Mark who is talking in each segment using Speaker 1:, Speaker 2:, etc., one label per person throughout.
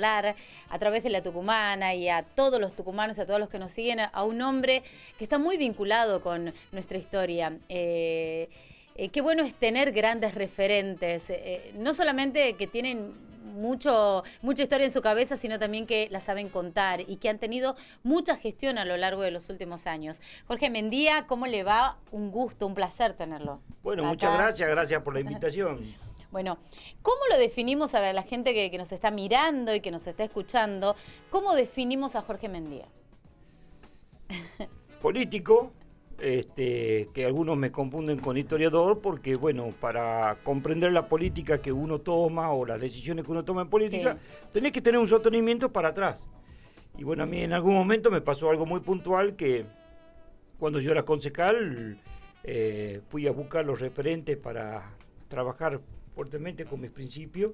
Speaker 1: a través de La Tucumana y a todos los tucumanos, a todos los que nos siguen, a un hombre que está muy vinculado con nuestra historia. Qué bueno es tener grandes referentes, no solamente que tienen mucha historia en su cabeza, sino también que la saben contar y que han tenido mucha gestión a lo largo de los últimos años. Jorge Mendía, ¿cómo le va? Un gusto, un placer tenerlo.
Speaker 2: Bueno,
Speaker 1: acá.
Speaker 2: Muchas gracias por la invitación.
Speaker 1: Bueno, ¿cómo lo definimos a ver, la gente que nos está mirando y que nos está escuchando? ¿Cómo definimos a Jorge Mendía?
Speaker 2: Político, que algunos me confunden con historiador, porque bueno, para comprender la política que uno toma o las decisiones que uno toma en política, sí, tenés que tener un sostenimiento para atrás. Y bueno, a mí en algún momento me pasó algo muy puntual, que cuando yo era concejal, fui a buscar los referentes para trabajar fuertemente con mis principios,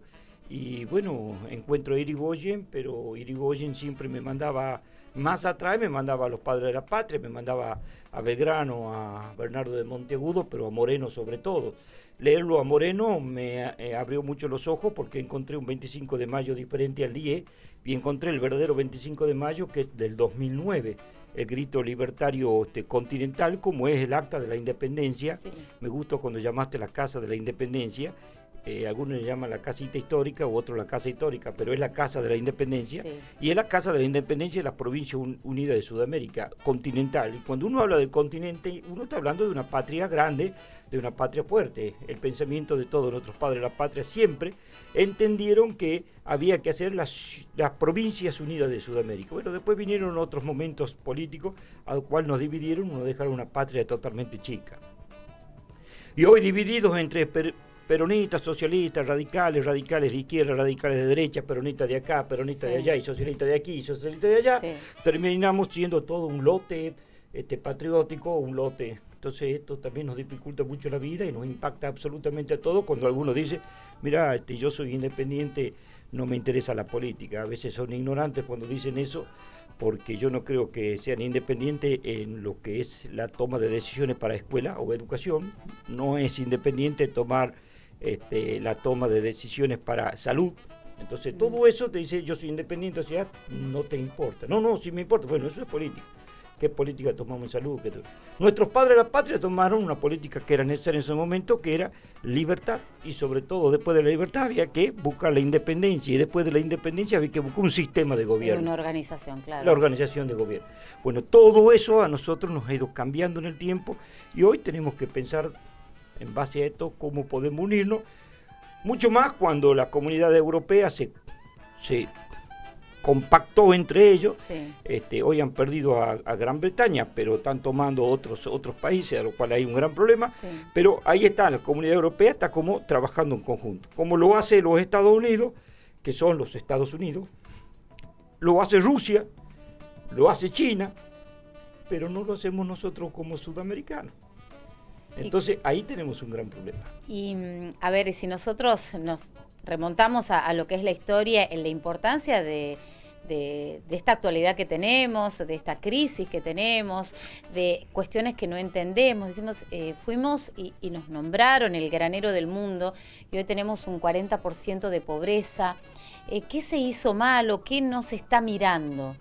Speaker 2: y bueno, encuentro a Irigoyen, pero Irigoyen siempre me mandaba más atrás, me mandaba a los padres de la patria, me mandaba a Belgrano, a Bernardo de Monteagudo, pero a Moreno sobre todo. Leerlo a Moreno me abrió mucho los ojos, porque encontré un 25 de mayo diferente al 10, y encontré el verdadero 25 de mayo, que es del 2009, el grito libertario continental, como es el acta de la independencia. Sí. Me gustó cuando llamaste la Casa de la Independencia. Algunos le llaman la casita histórica u otros la casa histórica, pero es la Casa de la Independencia, sí, y es la Casa de la Independencia de la Provincia Unida de Sudamérica, continental. Y cuando uno habla del continente, uno está hablando de una patria grande, de una patria fuerte. El pensamiento de todos nuestros padres de la patria siempre entendieron que había que hacer las Provincias Unidas de Sudamérica. Bueno, después vinieron otros momentos políticos al cual nos dividieron, nos dejaron una patria totalmente chica. Y hoy divididos entre peronistas, socialistas, radicales de izquierda, radicales de derecha, peronistas de acá, peronistas, sí, de allá, y socialistas de aquí, y socialistas de allá, sí, terminamos siendo todo un lote patriótico, un lote. Entonces esto también nos dificulta mucho la vida y nos impacta absolutamente a todos cuando algunos dicen, mira, yo soy independiente, no me interesa la política. A veces son ignorantes cuando dicen eso, porque yo no creo que sean independientes en lo que es la toma de decisiones para escuela o educación. No es independiente tomar la toma de decisiones para salud. Entonces todo eso te dice, yo soy independiente, o sea, no te importa. No, sí me importa. Bueno, eso es política. ¿Qué política tomamos en salud? Nuestros padres de la patria tomaron una política que era necesaria en ese momento, que era libertad, y sobre todo después de la libertad había que buscar la independencia, y después de la independencia había que buscar un sistema de gobierno.
Speaker 1: Una organización, claro.
Speaker 2: La organización de gobierno. Bueno, todo eso a nosotros nos ha ido cambiando en el tiempo, y hoy tenemos que pensar en base a esto cómo podemos unirnos, mucho más cuando la comunidad europea se compactó entre ellos. Sí. Hoy han perdido a Gran Bretaña, pero están tomando otros países, a los cuales hay un gran problema. Sí. Pero ahí está, la comunidad europea está como trabajando en conjunto, como lo hace los Estados Unidos, que son los Estados Unidos, lo hace Rusia, lo hace China, pero no lo hacemos nosotros como sudamericanos. Entonces ahí tenemos un gran problema.
Speaker 1: Y a ver, si nosotros nos remontamos a lo que es la historia, en la importancia de esta actualidad que tenemos, de esta crisis que tenemos, de cuestiones que no entendemos. Decimos, fuimos y nos nombraron el granero del mundo, y hoy tenemos un 40% de pobreza. ¿Qué se hizo mal o qué no se está mirando?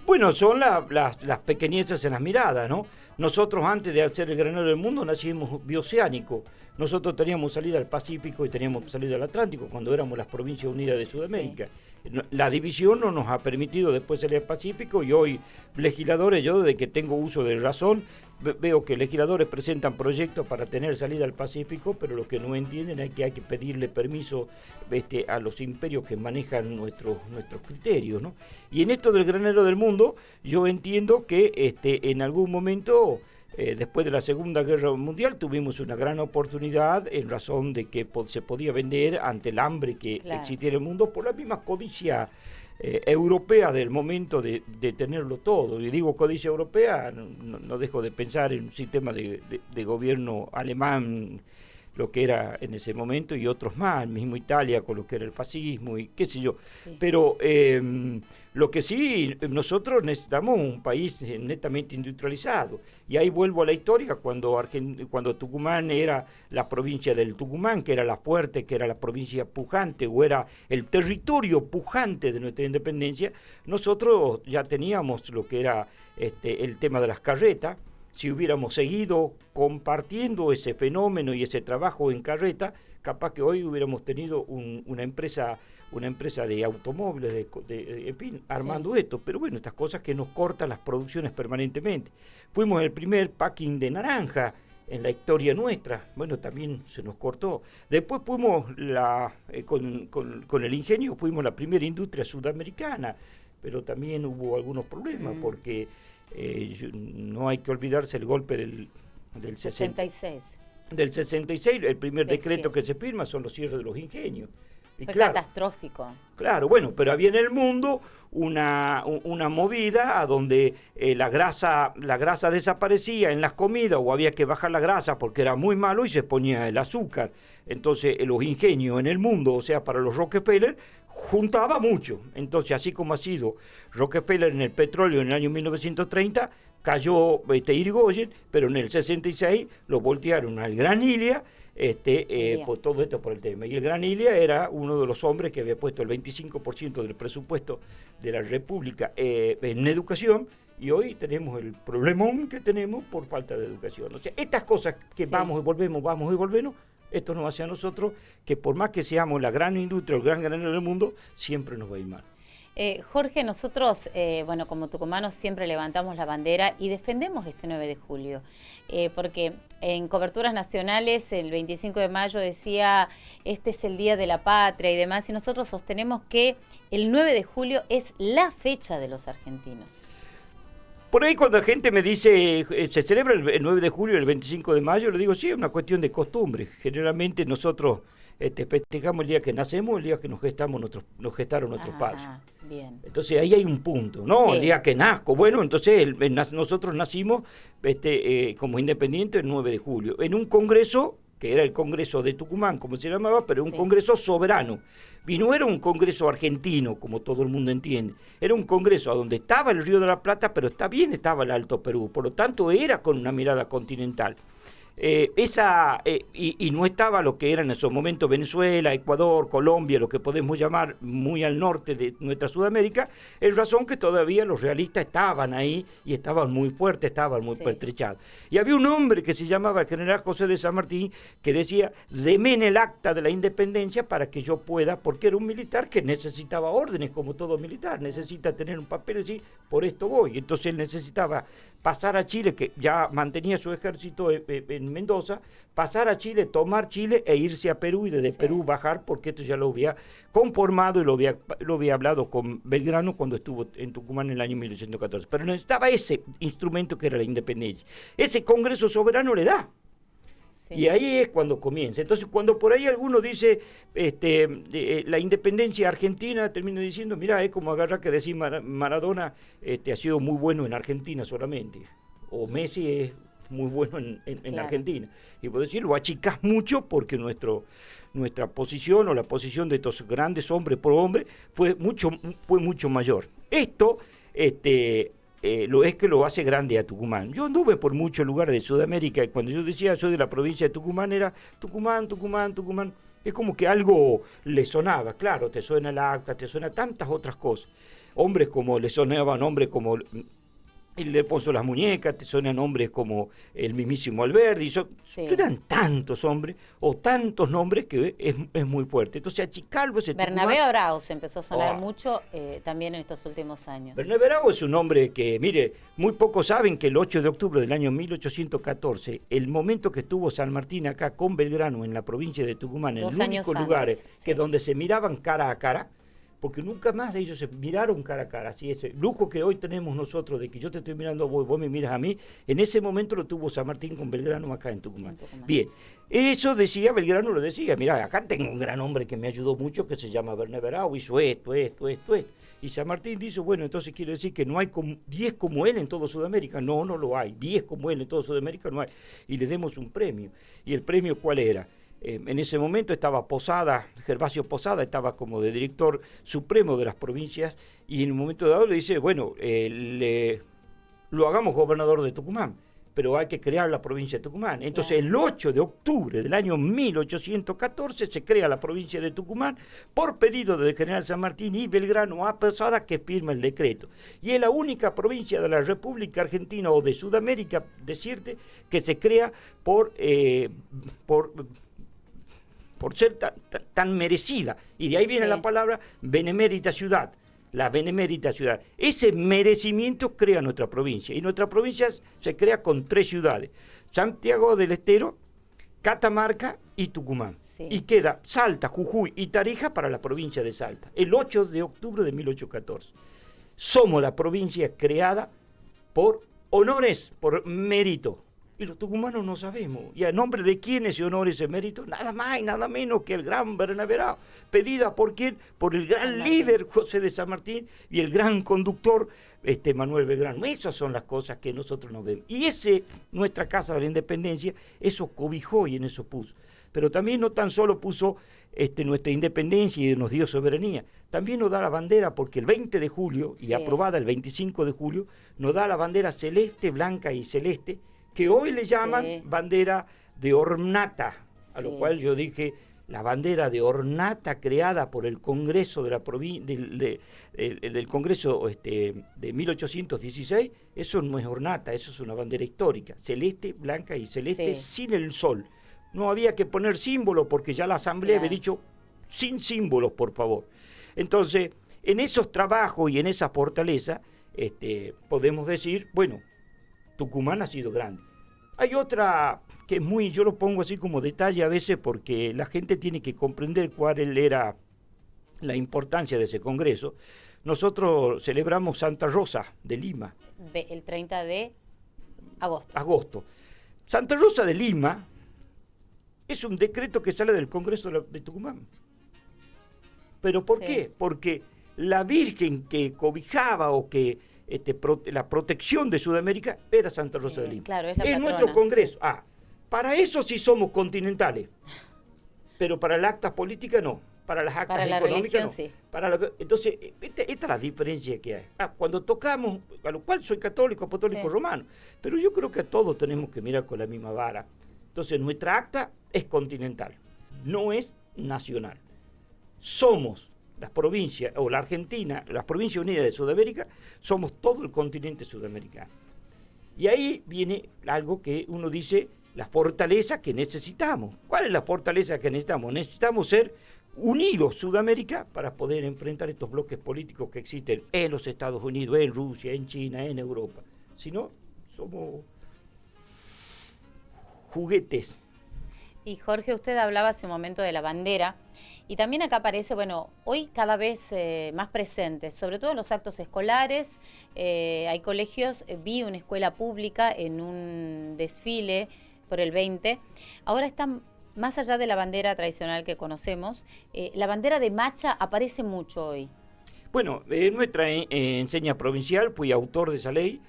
Speaker 2: Bueno, son las pequeñeces en las miradas, ¿no? Nosotros, antes de ser el granero del mundo, nacimos bioceánicos. Nosotros teníamos salida al Pacífico y teníamos salida al Atlántico cuando éramos las Provincias Unidas de Sudamérica. Sí. La división no nos ha permitido después salir al Pacífico, y hoy legisladores, yo desde que tengo uso de razón, veo que legisladores presentan proyectos para tener salida al Pacífico, pero lo que no entienden es que hay que pedirle permiso a los imperios que manejan nuestros criterios, ¿no? Y en esto del granero del mundo, yo entiendo que en algún momento, después de la Segunda Guerra Mundial, tuvimos una gran oportunidad en razón de que se podía vender ante el hambre que existía en el mundo por la misma codicia europea del momento de tenerlo todo. Y digo codicia europea, no dejo de pensar en un sistema de gobierno alemán, lo que era en ese momento, y otros más, mismo Italia con lo que era el fascismo y qué sé yo. Sí. Pero Lo que sí, nosotros necesitamos un país netamente industrializado. Y ahí vuelvo a la historia, cuando Tucumán era la provincia del Tucumán, que era la fuerte, que era la provincia pujante, o era el territorio pujante de nuestra independencia, nosotros ya teníamos lo que era el tema de las carretas. Si hubiéramos seguido compartiendo ese fenómeno y ese trabajo en carreta, capaz que hoy hubiéramos tenido una empresa de automóviles, en fin, armando esto. Pero bueno, estas cosas que nos cortan las producciones permanentemente. Fuimos el primer packing de naranja en la historia nuestra, bueno, también se nos cortó. Después fuimos, con el ingenio, fuimos la primera industria sudamericana, pero también hubo algunos problemas, porque no hay que olvidarse el golpe del
Speaker 1: 66.
Speaker 2: Del 66, el primer decreto que se firma son los cierres de los ingenios. Y
Speaker 1: fue
Speaker 2: claro,
Speaker 1: catastrófico.
Speaker 2: Claro, bueno, pero había en el mundo una movida a donde la grasa desaparecía en las comidas, o había que bajar la grasa porque era muy malo y se ponía el azúcar. Entonces los ingenios en el mundo, o sea, para los Rockefeller, juntaba mucho. Entonces, así como ha sido Rockefeller en el petróleo en el año 1930, cayó Irigoyen, pero en el 66 lo voltearon al Gran Ilia, por todo esto por el tema. Y el Gran Ilia era uno de los hombres que había puesto el 25% del presupuesto de la República en educación, y hoy tenemos el problemón que tenemos por falta de educación. O sea, estas cosas que vamos y volvemos, esto nos hace a nosotros que por más que seamos la gran industria, el gran granero del mundo, siempre nos va a ir mal.
Speaker 1: Jorge, nosotros, bueno, como tucumanos siempre levantamos la bandera y defendemos este 9 de julio, porque en coberturas nacionales el 25 de mayo decía, este es el Día de la Patria y demás, y nosotros sostenemos que el 9 de julio es la fecha de los argentinos.
Speaker 2: Por ahí cuando la gente me dice, se celebra el 9 de julio, el 25 de mayo, le digo, sí, es una cuestión de costumbre. Generalmente nosotros festejamos el día que nacemos, el día que nos gestaron nuestros padres.
Speaker 1: Bien.
Speaker 2: Entonces ahí hay un punto, ¿no? Sí. El día que nazco, bueno, entonces nosotros nacimos como independientes el 9 de julio, en un congreso, que era el Congreso de Tucumán, como se llamaba, pero un congreso soberano. Y no era un congreso argentino, como todo el mundo entiende. Era un congreso a donde estaba el Río de la Plata, pero también estaba el Alto Perú. Por lo tanto, era con una mirada continental. Y no estaba lo que era en esos momentos Venezuela, Ecuador, Colombia, lo que podemos llamar muy al norte de nuestra Sudamérica, es razón que todavía los realistas estaban ahí y estaban muy fuertes, estaban muy pertrechados. Y había un hombre que se llamaba el general José de San Martín que decía, deme el acta de la independencia para que yo pueda, porque era un militar que necesitaba órdenes como todo militar, necesita tener un papel y decir, por esto voy. Entonces él necesitaba pasar a Chile, que ya mantenía su ejército en Mendoza, pasar a Chile, tomar Chile e irse a Perú y desde Perú bajar, porque esto ya lo había conformado y lo había hablado con Belgrano cuando estuvo en Tucumán en el año 1814. Pero necesitaba ese instrumento que era la independencia. Ese Congreso soberano le da. Y ahí es cuando comienza. Entonces, cuando por ahí alguno dice la independencia argentina, termina diciendo, mira, es como agarrar que decir Maradona ha sido muy bueno en Argentina solamente, o Messi es muy bueno en Argentina. Y por decir, lo achicás mucho porque nuestra posición o la posición de estos grandes hombres por hombre fue mucho mayor. Esto es que lo hace grande a Tucumán. Yo anduve por muchos lugares de Sudamérica y cuando yo decía soy de la provincia de Tucumán era Tucumán. Es como que algo le sonaba, claro, te suena el acta, te suena tantas otras cosas. Hombres como le sonaban, hombres como el de Ponzo las Muñecas, te suenan hombres como el mismísimo Alberdi, suenan tantos hombres o tantos nombres que es muy fuerte. Entonces achicarlo ese
Speaker 1: Bernabé Arauz empezó a sonar mucho también en estos últimos años.
Speaker 2: Bernabé Arauz es un hombre que, mire, muy pocos saben que el 8 de octubre del año 1814, el momento que estuvo San Martín acá con Belgrano en la provincia de Tucumán, en el único lugar que donde se miraban cara a cara, porque nunca más ellos se miraron cara a cara. Así ese lujo que hoy tenemos nosotros de que yo te estoy mirando a vos me miras a mí, en ese momento lo tuvo San Martín con Belgrano acá en Tucumán. Bien, eso decía, Belgrano lo decía, mira, acá tengo un gran hombre que me ayudó mucho, que se llama Bernabé Arauz, hizo esto. Y San Martín dice, bueno, entonces quiere decir que no hay 10 como él en toda Sudamérica. No lo hay, 10 como él en toda Sudamérica no hay. Y le demos un premio. ¿Y el premio cuál era? En ese momento estaba Posada, Gervasio Posada, estaba como de director supremo de las provincias, y en un momento dado le dice, bueno, lo hagamos gobernador de Tucumán, pero hay que crear la provincia de Tucumán. Entonces, el 8 de octubre del año 1814 se crea la provincia de Tucumán por pedido del general San Martín y Belgrano a Posada, que firma el decreto. Y es la única provincia de la República Argentina o de Sudamérica, decirte, que se crea por ser tan merecida. Y de ahí viene la palabra benemérita ciudad. La benemérita ciudad. Ese merecimiento crea nuestra provincia. Y nuestra provincia se crea con 3 ciudades: Santiago del Estero, Catamarca y Tucumán. Sí. Y queda Salta, Jujuy y Tarija para la provincia de Salta, el 8 de octubre de 1814. Somos la provincia creada por honores, por mérito. Y los tucumanos no sabemos. ¿Y a nombre de quién ese honor, ese mérito? Nada más y nada menos que el gran Bernaberao. ¿Pedida por quién? Por el gran líder José de San Martín y el gran conductor Manuel Belgrano. Esas son las cosas que nosotros no vemos. Y nuestra Casa de la Independencia, eso cobijó y en eso puso. Pero también no tan solo puso nuestra independencia y nos dio soberanía, también nos da la bandera, porque el 20 de julio, y aprobada el 25 de julio, nos da la bandera celeste, blanca y celeste, que hoy le llaman bandera de ornata, a lo cual yo dije, la bandera de ornata creada por el Congreso de la del Congreso de 1816, eso no es ornata, eso es una bandera histórica, celeste, blanca y celeste, sin el sol. No había que poner símbolo porque ya la Asamblea había dicho, sin símbolos, por favor. Entonces, en esos trabajos y en esa fortaleza, podemos decir, bueno, Tucumán ha sido grande. Hay otra que es muy, yo lo pongo así como detalle a veces porque la gente tiene que comprender cuál era la importancia de ese congreso. Nosotros celebramos Santa Rosa de Lima.
Speaker 1: El 30 de agosto.
Speaker 2: Agosto. Santa Rosa de Lima es un decreto que sale del Congreso de Tucumán. ¿Pero por qué? Porque la Virgen que cobijaba o que la protección de Sudamérica era Santa Rosa de Lima.
Speaker 1: Claro, es
Speaker 2: nuestro Congreso. Para eso sí somos continentales, pero para las actas políticas no, para las actas económicas no. Sí. Entonces, esta es la diferencia que hay. Cuando tocamos, a lo cual soy católico, apostólico romano, pero yo creo que a todos tenemos que mirar con la misma vara. Entonces, nuestra acta es continental, no es nacional. Somos las provincias, o la Argentina, las Provincias Unidas de Sudamérica, somos todo el continente sudamericano. Y ahí viene algo que uno dice, la fortaleza que necesitamos. ¿Cuál es la fortaleza que necesitamos? Necesitamos ser unidos, Sudamérica, para poder enfrentar estos bloques políticos que existen en los Estados Unidos, en Rusia, en China, en Europa. Si no, somos juguetes.
Speaker 1: Y Jorge, usted hablaba hace un momento de la bandera, y también acá aparece, bueno, hoy cada vez más presente, sobre todo en los actos escolares. Hay colegios, vi una escuela pública en un desfile por el 20. Ahora están, más allá de la bandera tradicional que conocemos, la bandera de Macha aparece mucho hoy.
Speaker 2: Bueno, en nuestra enseña provincial fui autor de esa ley.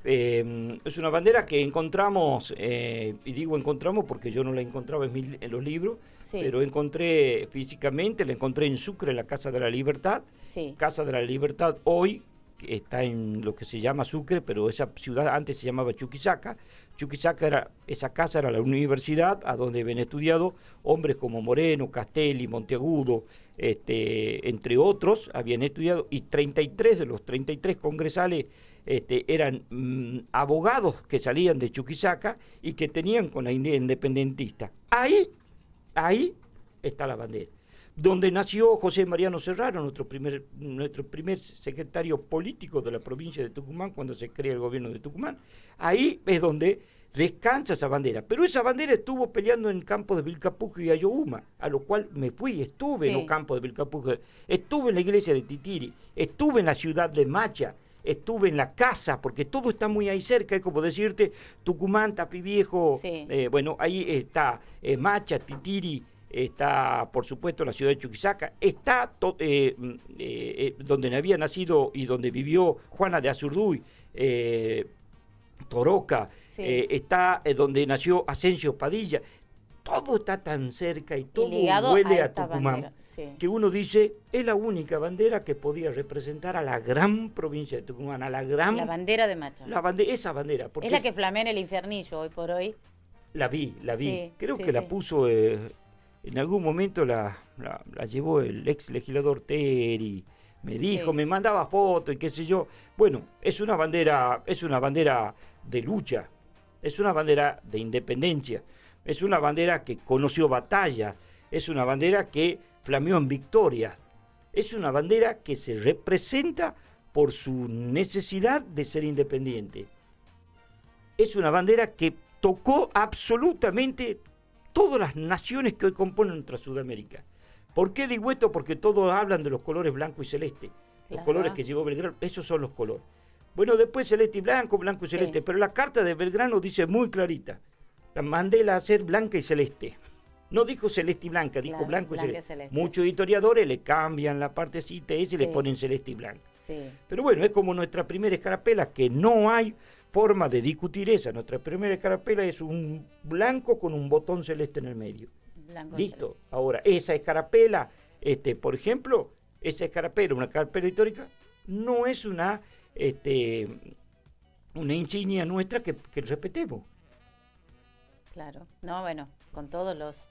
Speaker 2: Es una bandera que encontramos, y digo encontramos porque yo no la encontraba en los libros, pero encontré físicamente, la encontré en Sucre, en la Casa de la Libertad. Casa de la Libertad hoy está en lo que se llama Sucre, pero esa ciudad antes se llamaba Chuquisaca. Chuquisaca esa casa era la universidad a donde habían estudiado hombres como Moreno, Castelli, Monteagudo, entre otros, habían estudiado, y 33 de los 33 congresales eran abogados que salían de Chuquisaca y que tenían con la idea independentista. Ahí está la bandera. Donde nació José Mariano Serrano, nuestro primer secretario político de la provincia de Tucumán, cuando se crea el gobierno de Tucumán. Ahí es donde descansa esa bandera. Pero esa bandera estuvo peleando en campos de Vilcapugio y Ayohuma, a lo cual me fui, estuve en los campos de Vilcapugio, estuve en la iglesia de Titiri, estuve en la ciudad de Macha, estuve en la casa, porque todo está muy ahí cerca, es como decirte, Tucumán, Tapi Viejo, bueno, ahí está Macha, Titiri, está, por supuesto, la ciudad de Chuquisaca, está donde había nacido y donde vivió Juana de Azurduy, Toroca, está donde nació Asensio Padilla. todo está tan cerca y todo
Speaker 1: ligado
Speaker 2: huele a
Speaker 1: esta
Speaker 2: Tucumán,
Speaker 1: bandera, sí.
Speaker 2: que uno dice, es la única bandera que podía representar a la gran provincia de Tucumán, a la gran...
Speaker 1: La bandera de Macho.
Speaker 2: Esa bandera. Porque
Speaker 1: es la que flamea en el infernillo hoy por hoy.
Speaker 2: La vi.
Speaker 1: Sí,
Speaker 2: Creo
Speaker 1: sí,
Speaker 2: que la
Speaker 1: sí.
Speaker 2: puso, en algún momento la llevó el ex legislador Teri, me dijo,
Speaker 1: Sí.
Speaker 2: me mandaba fotos y qué sé yo. Bueno, es una bandera de lucha, es una bandera de independencia, es una bandera que conoció batalla, es una bandera que flameó en victoria, es una bandera que se representa por su necesidad de ser independiente. Es una bandera que tocó absolutamente todas las naciones que hoy componen nuestra Sudamérica. ¿Por qué digo esto? Porque todos hablan de los colores blanco y celeste. Los
Speaker 1: Claro.
Speaker 2: colores que llevó Belgrano, esos son los colores. Bueno, después celeste y blanco, blanco y celeste.
Speaker 1: Sí.
Speaker 2: Pero la carta de Belgrano dice muy clarita. La mandé a hacer blanca y celeste. No dijo celeste y blanca, dijo
Speaker 1: Claro,
Speaker 2: blanco y
Speaker 1: blanca y
Speaker 2: celeste.
Speaker 1: celeste.
Speaker 2: Muchos editoriadores le cambian la partecita esa y le
Speaker 1: Sí.
Speaker 2: ponen celeste y blanco.
Speaker 1: Sí.
Speaker 2: Pero bueno, es como nuestra primera escarapela, que no hay forma de discutir esa. Nuestra primera escarapela es un blanco con un botón celeste en el medio.
Speaker 1: Blanco y
Speaker 2: Listo. Ahora, esa escarapela, por ejemplo, esa escarapela, una escarapela histórica, no es una insignia nuestra que respetemos.
Speaker 1: Claro. No, bueno, con todos los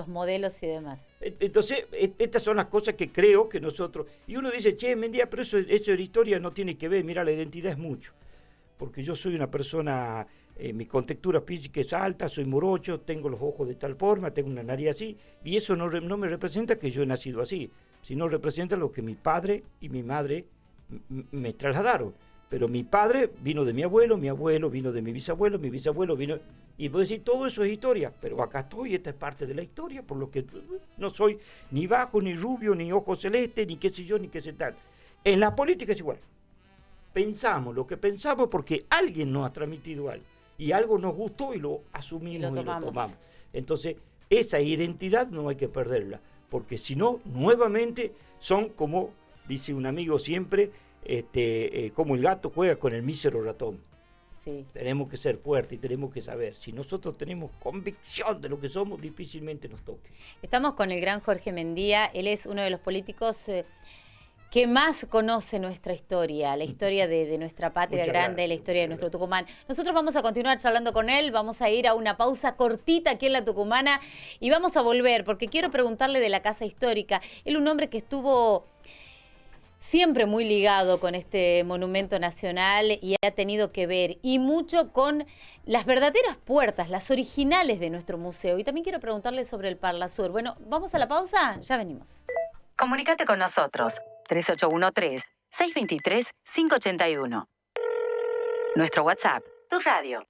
Speaker 1: modelos y demás.
Speaker 2: Entonces, estas son las cosas que creo que nosotros... Y uno dice, che, Mendía, pero eso de historia no tiene que ver, mira, la identidad es mucho. Porque yo soy una persona, mi contextura física es alta, soy morocho, tengo los ojos de tal forma, tengo una nariz así, y eso no me representa que yo he nacido así, sino representa lo que mi padre y mi madre me trasladaron. Pero mi padre vino de mi abuelo vino de mi bisabuelo vino... Y puedo decir, todo eso es historia, pero acá estoy, esta es parte de la historia, por lo que no soy ni bajo, ni rubio, ni ojo celeste, ni qué sé yo, ni qué sé tal. En la política es igual. Pensamos lo que pensamos porque alguien nos ha transmitido algo. Y algo nos gustó y lo asumimos y lo tomamos. Entonces, esa identidad no hay que perderla, porque si no, nuevamente son como, dice un amigo siempre, como el gato juega con el mísero ratón.
Speaker 1: Sí.
Speaker 2: Tenemos que ser fuertes y tenemos que saber. Si nosotros tenemos convicción de lo que somos, difícilmente nos toque.
Speaker 1: Estamos con el gran Jorge Mendía. Él es uno de los políticos que más conoce nuestra historia, la historia de nuestra patria
Speaker 2: Muchas
Speaker 1: grande,
Speaker 2: gracias,
Speaker 1: la historia de nuestro Tucumán. Nosotros vamos a continuar charlando con él, vamos a ir a una pausa cortita aquí en La Tucumana y vamos a volver porque quiero preguntarle de la Casa Histórica. Él un hombre que estuvo siempre muy ligado con este monumento nacional y ha tenido que ver y mucho con las verdaderas puertas, las originales de nuestro museo. Y también quiero preguntarle sobre el Parlasur. Bueno, ¿vamos a la pausa? Ya venimos.
Speaker 3: Comunícate con nosotros, 3813-623-581. Nuestro WhatsApp, tu radio.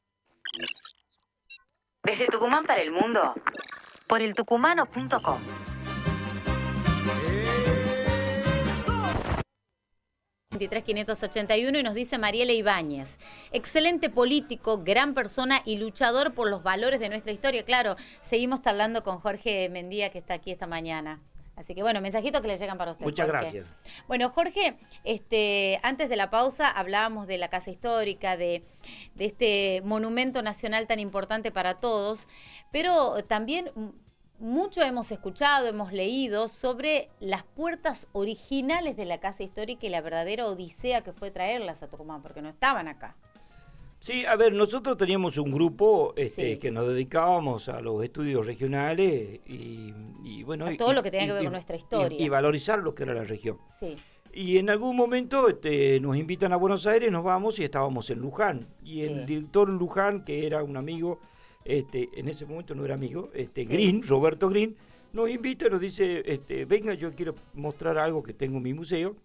Speaker 3: Desde Tucumán para el mundo, por eltucumano.com.
Speaker 1: ...23.581 y nos dice Mariela Ibáñez. Excelente político, gran persona y luchador por los valores de nuestra historia. Claro, seguimos charlando con Jorge Mendía, que está aquí esta mañana. Así que bueno, mensajitos que le llegan para usted.
Speaker 2: Muchas
Speaker 1: Jorge.
Speaker 2: gracias.
Speaker 1: Bueno, Jorge, antes de la pausa hablábamos de la Casa Histórica, de este monumento nacional tan importante para todos, pero también mucho hemos escuchado, hemos leído sobre las puertas originales de la Casa Histórica y la verdadera odisea que fue traerlas a Tucumán, porque no estaban acá.
Speaker 2: Sí, a ver, nosotros teníamos un grupo
Speaker 1: Sí.
Speaker 2: que nos dedicábamos a los estudios regionales y bueno...
Speaker 1: A todo lo que tenía que ver con nuestra historia.
Speaker 2: Y valorizar lo que era la región.
Speaker 1: Sí.
Speaker 2: Y en algún momento nos invitan a Buenos Aires, nos vamos y estábamos en Luján. Y el director en Luján, que era un amigo, en ese momento no era amigo, Green, Roberto Green, nos invita y nos dice, venga, yo quiero mostrar algo que tengo en mi museo,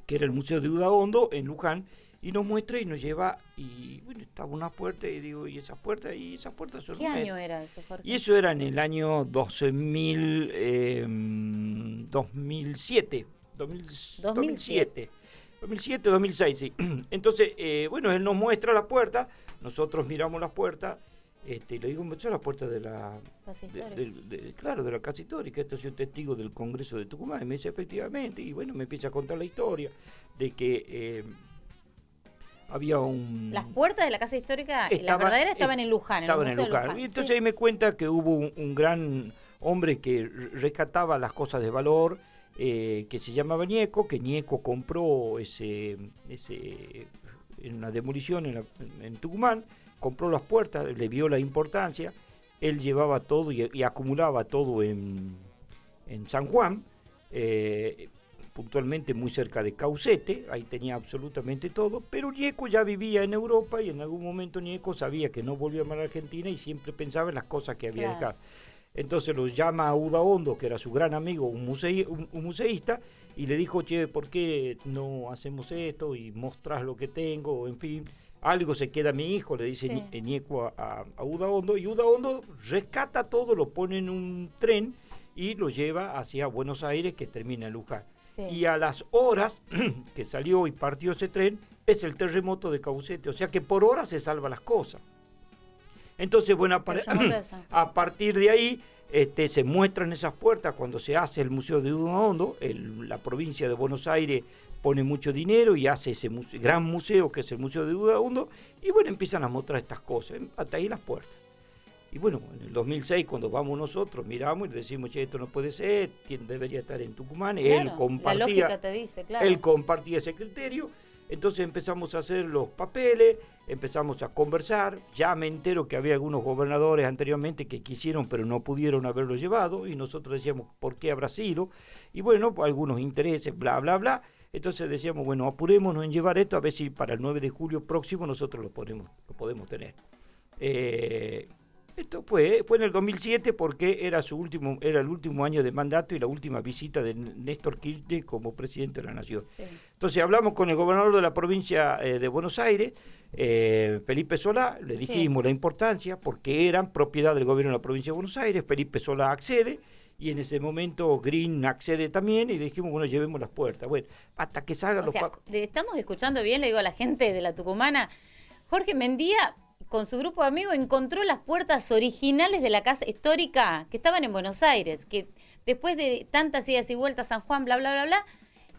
Speaker 2: que era el Museo de Udaondo en Luján, y nos muestra y nos lleva, y bueno, estaba una puerta, y digo, ¿y esas puertas? Y esas puertas son...
Speaker 1: ¿Qué año era eso, Jorge?
Speaker 2: Y eso era en el año 2007. 2007, 2006, sí. Entonces, bueno, él nos muestra la puerta, nosotros miramos las puertas, y le digo, esa es la puerta de la... claro, de la Casa Histórica, esto soy un testigo del Congreso de Tucumán, y me dice, efectivamente, y bueno, me empieza a contar la historia de que había un...
Speaker 1: Las puertas de la casa histórica, las verdaderas estaban en Luján.
Speaker 2: Estaban en Luján. Y entonces ahí me cuenta que hubo un gran hombre que rescataba las cosas de valor, que se llamaba Ñeco, que Ñeco compró en una demolición en Tucumán, compró las puertas, le vio la importancia, él llevaba todo y acumulaba todo en San Juan, puntualmente muy cerca de Caucete, ahí tenía absolutamente todo, pero Ñeco ya vivía en Europa y en algún momento Ñeco sabía que no volvía más a la Argentina y siempre pensaba en las cosas que había dejado. Entonces los llama a Udaondo, que era su gran amigo, un museísta, y le dijo, che, ¿por qué no hacemos esto y mostrás lo que tengo? En fin, algo se queda mi hijo, le dice Ñeco a Udaondo, y Udaondo rescata todo, lo pone en un tren y lo lleva hacia Buenos Aires, que termina en Luján. Sí. Y a las horas que salió y partió ese tren, es el terremoto de Caucete, o sea que por horas se salvan las cosas. Entonces, bueno, a partir de ahí se muestran esas puertas cuando se hace el Museo de Udaondo. La provincia de Buenos Aires pone mucho dinero y hace ese gran museo que es el Museo de Udaondo, y bueno, empiezan a mostrar estas cosas, hasta ahí las puertas. Y bueno, en el 2006, cuando vamos nosotros, miramos y le decimos, che, esto no puede ser, debería estar en Tucumán.
Speaker 1: Claro, la lógica te dice, claro.
Speaker 2: Él compartía ese criterio. Entonces empezamos a hacer los papeles, empezamos a conversar, ya me entero que había algunos gobernadores anteriormente que quisieron pero no pudieron haberlo llevado, y nosotros decíamos, ¿por qué habrá sido? Y bueno, algunos intereses, bla, bla, bla. Entonces decíamos, bueno, apurémonos en llevar esto, a ver si para el 9 de julio próximo nosotros lo podemos tener. Esto fue en el 2007 porque era el último año de mandato y la última visita de Néstor Kirchner como presidente de la Nación. Sí. Entonces hablamos con el gobernador de la provincia de Buenos Aires, Felipe Solá, le dijimos la importancia porque eran propiedad del gobierno de la provincia de Buenos Aires. Felipe Solá accede y en ese momento Green accede también y dijimos, bueno, llevemos las puertas. Bueno, hasta que salgan
Speaker 1: estamos escuchando bien, le digo a la gente de la Tucumana, Jorge Mendía con su grupo de amigos encontró las puertas originales de la casa histórica que estaban en Buenos Aires, que después de tantas idas y vueltas a San Juan, bla, bla, bla, bla,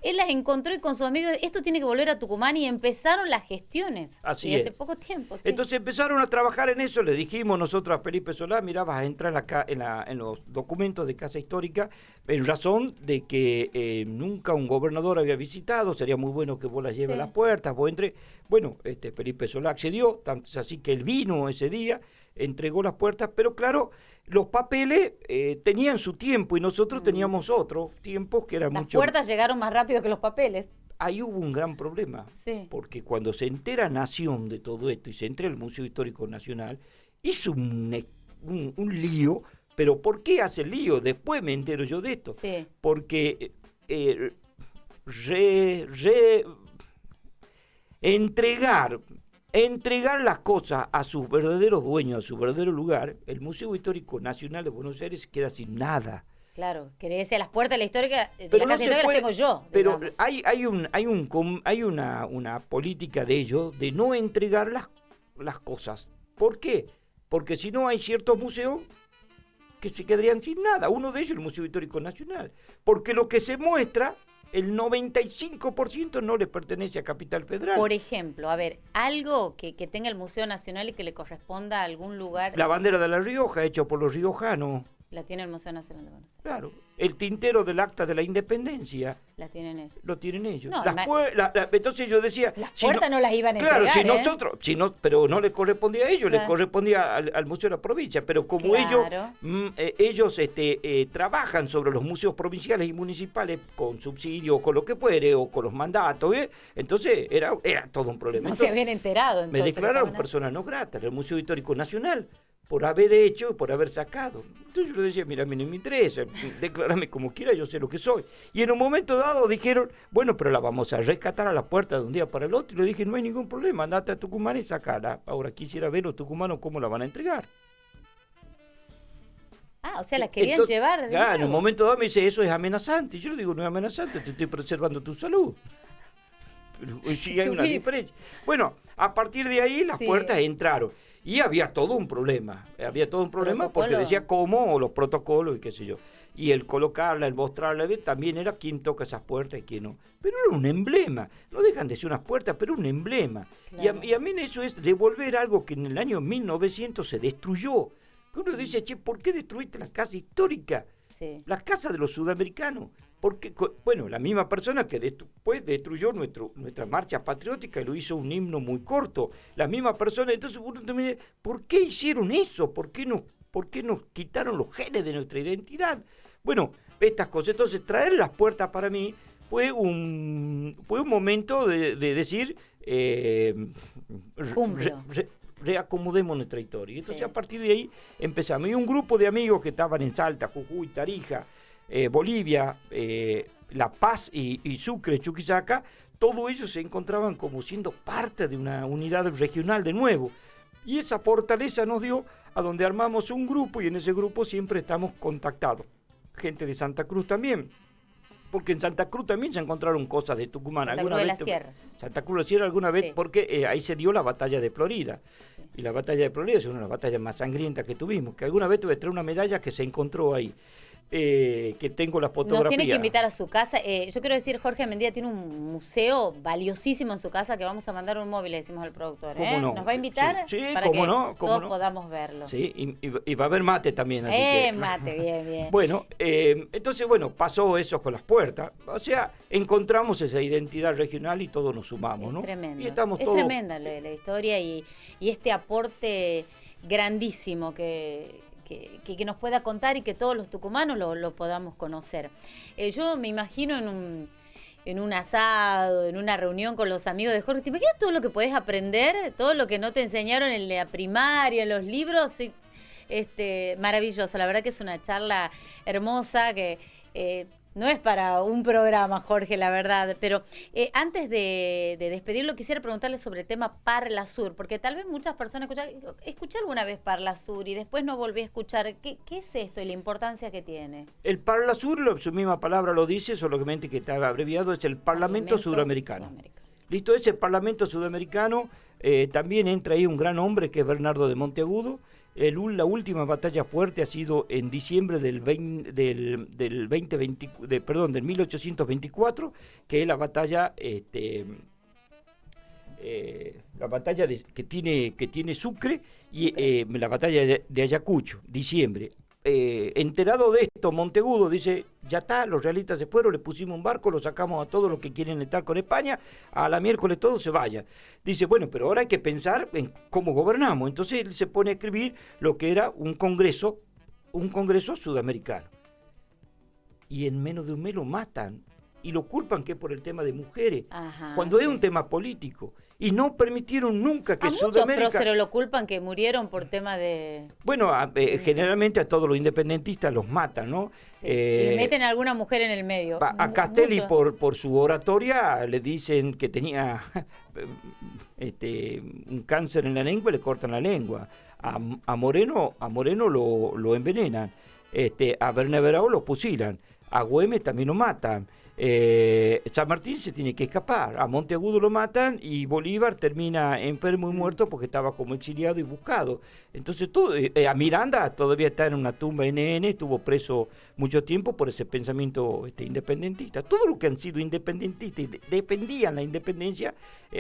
Speaker 1: él las encontró y con sus amigos, esto tiene que volver a Tucumán, y empezaron las gestiones.
Speaker 2: Así es.
Speaker 1: Hace poco tiempo. Sí.
Speaker 2: Entonces empezaron a trabajar en eso, le dijimos nosotros a Felipe Solá, mirá, vas a entrar en los documentos de Casa Histórica, en razón de que nunca un gobernador había visitado, sería muy bueno que vos las lleves a las puertas, vos entres. Bueno, Felipe Solá accedió, tanto así que él vino ese día, entregó las puertas, pero claro, los papeles tenían su tiempo y nosotros teníamos otros tiempos que eran mucho...
Speaker 1: Las puertas llegaron más rápido que los papeles.
Speaker 2: Ahí hubo un gran problema, porque cuando se entera Nación de todo esto y se entera el Museo Histórico Nacional, hizo un lío, pero ¿por qué hace el lío? Después me entero yo de esto, porque entregar las cosas a sus verdaderos dueños, a su verdadero lugar, el Museo Histórico Nacional de Buenos Aires queda sin nada.
Speaker 1: Claro, que le decía las puertas de la histórica, de la casa histórica las tengo yo.
Speaker 2: Pero hay una política de ellos de no entregar las cosas. ¿Por qué? Porque si no hay ciertos museos que se quedarían sin nada. Uno de ellos el Museo Histórico Nacional. Porque lo que se muestra, el 95% no le pertenece a Capital Federal.
Speaker 1: Por ejemplo, a ver, algo que tenga el Museo Nacional y que le corresponda a algún lugar.
Speaker 2: La bandera de La Rioja, hecha por los riojanos.
Speaker 1: La tiene el Museo Nacional de Buenos Aires.
Speaker 2: Claro. El tintero del Acta de la Independencia.
Speaker 1: La tienen ellos.
Speaker 2: Lo tienen ellos.
Speaker 1: No,
Speaker 2: entonces yo decía...
Speaker 1: Las puertas no las iban a
Speaker 2: entregar,
Speaker 1: entregar,
Speaker 2: claro, si nosotros, pero no les correspondía a ellos, les correspondía al Museo de la Provincia. Pero como ellos trabajan sobre los museos provinciales y municipales con subsidio o con lo que fuere, o con los mandatos, entonces era todo un problema.
Speaker 1: No se habían enterado.
Speaker 2: Entonces, me declararon persona no grata en el Museo Histórico Nacional por haber hecho, por haber sacado. Entonces yo le decía, mira, a mí no me interesa, declárame como quiera, yo sé lo que soy. Y en un momento dado dijeron, bueno, pero la vamos a rescatar a la puerta de un día para el otro. Y le dije, no hay ningún problema, andate a Tucumán y sacala. Ahora quisiera ver los tucumanos cómo la van a entregar.
Speaker 1: Ah, o sea, la querían llevar.
Speaker 2: En un momento dado me dice, eso es amenazante. Y yo le digo, no es amenazante, te estoy preservando tu salud. Pero sí hay una diferencia. Bueno, a partir de ahí las puertas entraron. Y había todo un problema, porque decía cómo, o los protocolos y qué sé yo. Y el colocarla, el mostrarla, también era quién toca esas puertas y quién no. Pero era un emblema. No deja dejan de ser unas puertas, pero un emblema.
Speaker 1: Claro.
Speaker 2: Y a mí eso es devolver algo que en el año 1900 se destruyó. Uno dice, che, ¿por qué destruiste la casa histórica?
Speaker 1: Sí.
Speaker 2: La casa de los sudamericanos. Porque, bueno, la misma persona que después destruyó nuestra marcha patriótica y lo hizo un himno muy corto. La misma persona, entonces uno también dice, ¿por qué hicieron eso? ¿Por qué nos quitaron los genes de nuestra identidad? Bueno, estas cosas. Entonces, traer las puertas para mí fue un momento de decir, reacomodemos nuestra historia. Entonces, a partir de ahí empezamos. Y un grupo de amigos que estaban en Salta, Jujuy, Tarija, Bolivia, La Paz y Sucre, Chuquisaca, todos ellos se encontraban como siendo parte de una unidad regional de nuevo. Y esa fortaleza nos dio a donde armamos un grupo y en ese grupo siempre estamos contactados. Gente de Santa Cruz también, porque en Santa Cruz también se encontraron cosas de Tucumán.
Speaker 1: Santa Cruz de la Sierra.
Speaker 2: Santa Cruz de la Sierra alguna vez,
Speaker 1: Sí.
Speaker 2: porque ahí se dio la batalla de Florida. Y la batalla de Florida es una de las batallas más sangrientas que tuvimos, que alguna vez tuve que traer una medalla que se encontró ahí. Que tengo la fotografía.
Speaker 1: Nos tiene que invitar a su casa. Yo quiero decir, Jorge Mendía tiene un museo valiosísimo en su casa que vamos a mandar un móvil, le decimos al productor.
Speaker 2: ¿Cómo no?
Speaker 1: ¿Nos va a invitar?
Speaker 2: Sí,
Speaker 1: para
Speaker 2: cómo
Speaker 1: que
Speaker 2: no, cómo
Speaker 1: todos
Speaker 2: no.
Speaker 1: podamos verlo.
Speaker 2: Sí, y va a haber mate también. Así que...
Speaker 1: Mate, bien, bien.
Speaker 2: Bueno, entonces, bueno, pasó eso con las puertas. O sea, encontramos esa identidad regional y todos nos sumamos, ¿no?
Speaker 1: Tremendo.
Speaker 2: Y estamos
Speaker 1: es
Speaker 2: todos...
Speaker 1: tremenda la historia y este aporte grandísimo que nos pueda contar y que todos los tucumanos lo podamos conocer. Yo me imagino en un asado, en una reunión con los amigos de Jorge, ¿te imaginas todo lo que podés aprender? Todo lo que no te enseñaron en la primaria, en los libros. Maravilloso, la verdad que es una charla hermosa que... no es para un programa, Jorge, la verdad, pero antes de despedirlo quisiera preguntarle sobre el tema Parla Sur, porque tal vez muchas personas escuché alguna vez Parla Sur y después no volví a escuchar. ¿Qué es esto y la importancia que tiene?
Speaker 2: El Parla Sur, su misma palabra lo dice, solamente que está abreviado, es el Parlamento Sudamericano. Listo, ese Parlamento Sudamericano, también entra ahí un gran hombre que es Bernardo de Monteagudo. La última batalla fuerte ha sido en diciembre del 1824, que es la batalla que tiene Sucre y la batalla de Ayacucho, diciembre. Enterado de esto, Monteagudo dice, ya está, los realistas se fueron, le pusimos un barco, lo sacamos a todos los que quieren estar con España, a la miércoles todo se vaya. Dice, bueno, pero ahora hay que pensar en cómo gobernamos. Entonces él se pone a escribir lo que era un congreso sudamericano. Y en menos de un mes lo matan y lo culpan que es por el tema de mujeres, cuando es un tema político. Y no permitieron nunca que Sudamérica...
Speaker 1: Muchos próceros lo culpan que murieron por tema de...
Speaker 2: Bueno, generalmente a todos los independentistas los matan, ¿no?
Speaker 1: Sí. Y meten a alguna mujer en el medio.
Speaker 2: A Castelli por su oratoria le dicen que tenía un cáncer en la lengua y le cortan la lengua. A Moreno lo envenenan. A Bernaberao lo fusilan. A Güemes también lo matan. San Martín se tiene que escapar, a Monteagudo lo matan y Bolívar termina enfermo y muerto porque estaba como exiliado y buscado. Entonces a Miranda todavía está en una tumba NN, estuvo preso mucho tiempo por ese pensamiento independentista. Todos los que han sido independentistas y defendían la independencia,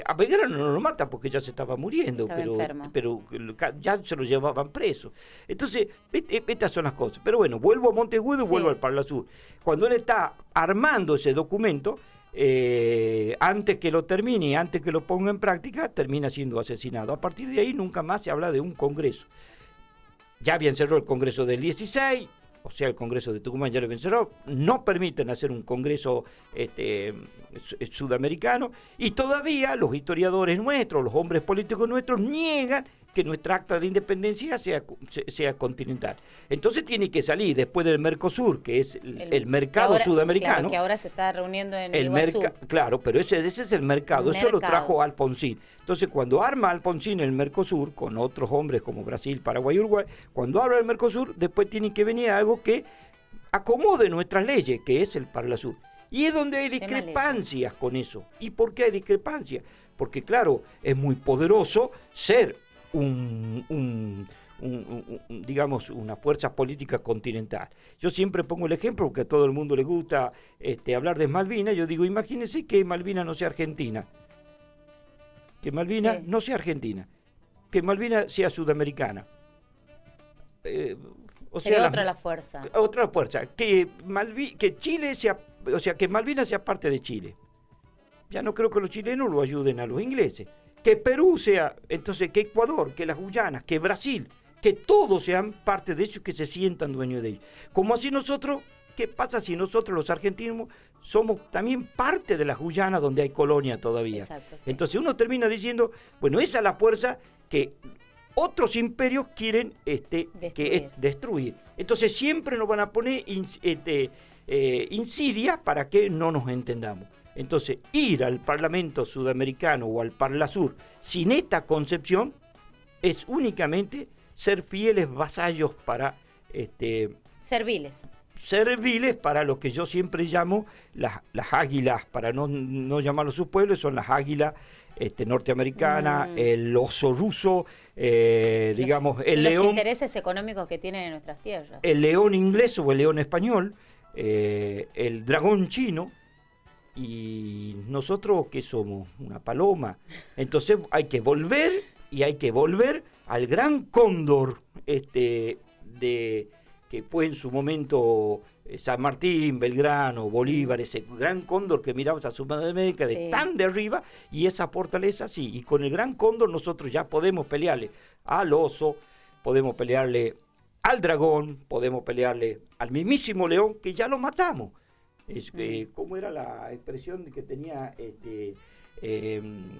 Speaker 2: a Belgrano no lo matan porque ya se estaba muriendo, pero ya se lo llevaban preso. Entonces, estas son las cosas. Pero bueno, vuelvo a Monteagudo y vuelvo al Parla Sur. Cuando él está armando ese documento, antes que lo termine y antes que lo ponga en práctica, termina siendo asesinado. A partir de ahí nunca más se habla de un congreso. Ya habían cerrado el congreso del 16, o sea, el congreso de Tucumán ya lo habían cerrado, no permiten hacer un congreso sudamericano, y todavía los historiadores nuestros, los hombres políticos nuestros, niegan que nuestra acta de independencia sea continental. Entonces tiene que salir después del Mercosur, que es el mercado sudamericano.
Speaker 1: Claro, que ahora se está reuniendo en Iguazú.
Speaker 2: Claro, pero ese es el mercado. Eso lo trajo Alfonsín. Entonces, cuando arma Alfonsín el Mercosur, con otros hombres como Brasil, Paraguay y Uruguay, cuando habla del Mercosur, después tiene que venir algo que acomode nuestras leyes, que es el Parla Sur. Y es donde hay discrepancias con eso. ¿Y por qué hay discrepancias? Porque, claro, es muy poderoso ser digamos, una fuerza política continental. Yo siempre pongo el ejemplo, porque a todo el mundo le gusta hablar de Malvinas. Yo digo, imagínense que Malvinas no sea Argentina. que Malvinas
Speaker 1: Sí.
Speaker 2: no sea argentina, que Malvinas sea sudamericana. O
Speaker 1: Sería
Speaker 2: sea,
Speaker 1: otra la fuerza.
Speaker 2: otra fuerza, que Chile sea, o sea, que Malvinas sea parte de Chile. Ya no creo que los chilenos lo ayuden a los ingleses. Que Perú sea, entonces, que Ecuador, que las Guyanas, que Brasil, que todos sean parte de ellos, que se sientan dueños de ellos. Como así nosotros, ¿qué pasa si nosotros los argentinos somos también parte de las Guyanas donde hay colonia todavía?
Speaker 1: Exacto, sí.
Speaker 2: Entonces uno termina diciendo, bueno, esa es la fuerza que otros imperios quieren destruir. Entonces siempre nos van a poner insidias para que no nos entendamos. Entonces, ir al Parlamento Sudamericano o al Parlasur sin esta concepción es únicamente ser fieles vasallos para serviles para lo que yo siempre llamo las águilas, para no llamarlo sus pueblos, son las águilas norteamericanas, el oso ruso, digamos, el
Speaker 1: los
Speaker 2: león.
Speaker 1: Los intereses económicos que tienen en nuestras tierras.
Speaker 2: El león inglés o el león español, el dragón chino. Y nosotros, ¿qué somos? Una paloma. Entonces hay que volver al gran cóndor que fue en su momento San Martín, Belgrano, Bolívar, ese gran cóndor que miramos a Sudamérica de tan de arriba, y esa fortaleza sí. Y con el gran cóndor nosotros ya podemos pelearle al oso, podemos pelearle al dragón, podemos pelearle al mismísimo león, que ya lo matamos. ¿Cómo era la expresión que tenía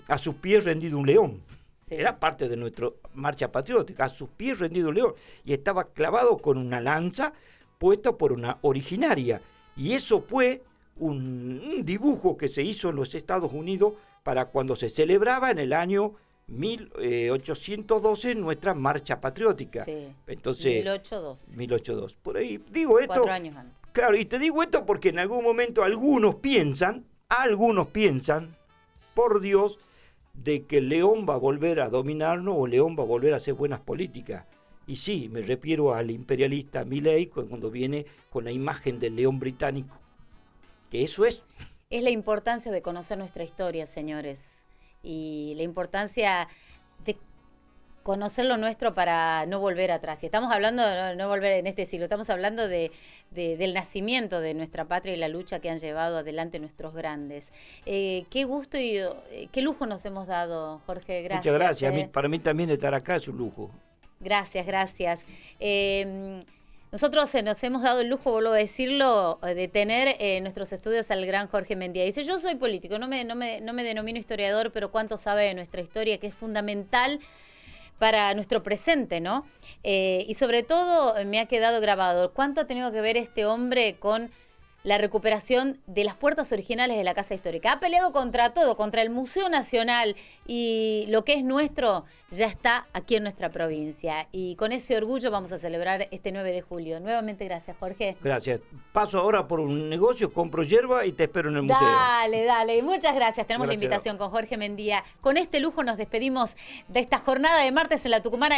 Speaker 2: a sus pies rendido un león? Sí. Era parte de nuestra marcha patriótica, a sus pies rendido un león, y estaba clavado con una lanza puesta por una originaria, y eso fue un dibujo que se hizo en los Estados Unidos para cuando se celebraba en el año 1812 nuestra marcha patriótica.
Speaker 1: Sí.
Speaker 2: Entonces,
Speaker 1: 1802.
Speaker 2: Por ahí digo esto.
Speaker 1: 4 años antes.
Speaker 2: Claro, y te digo esto porque en algún momento algunos piensan, por Dios, de que León va a volver a dominarnos o León va a volver a hacer buenas políticas. Y sí, me refiero al imperialista Milley cuando viene con la imagen del león británico. Que eso es.
Speaker 1: Es la importancia de conocer nuestra historia, señores. Y la importancia de conocer lo nuestro para no volver atrás. Y estamos hablando de no volver en este siglo, estamos hablando del nacimiento de nuestra patria y la lucha que han llevado adelante nuestros grandes. Qué gusto y qué lujo nos hemos dado, Jorge. Gracias.
Speaker 2: Muchas gracias. Para mí también estar acá es un lujo.
Speaker 1: Gracias. Nosotros nos hemos dado el lujo, vuelvo a decirlo, de tener en nuestros estudios al gran Jorge Mendía. Dice, yo soy político, no me denomino historiador, pero cuánto sabe de nuestra historia, que es fundamental para nuestro presente, ¿no? Y sobre todo me ha quedado grabado cuánto ha tenido que ver este hombre con la recuperación de las puertas originales de la Casa Histórica. Ha peleado contra todo, contra el Museo Nacional, y lo que es nuestro ya está aquí en nuestra provincia. Y con ese orgullo vamos a celebrar este 9 de julio. Nuevamente gracias, Jorge.
Speaker 2: Gracias. Paso ahora por un negocio, compro hierba y te espero en el museo.
Speaker 1: Dale. Muchas gracias. Tenemos la invitación con Jorge Mendía. Con este lujo nos despedimos de esta jornada de martes en la Tucumana.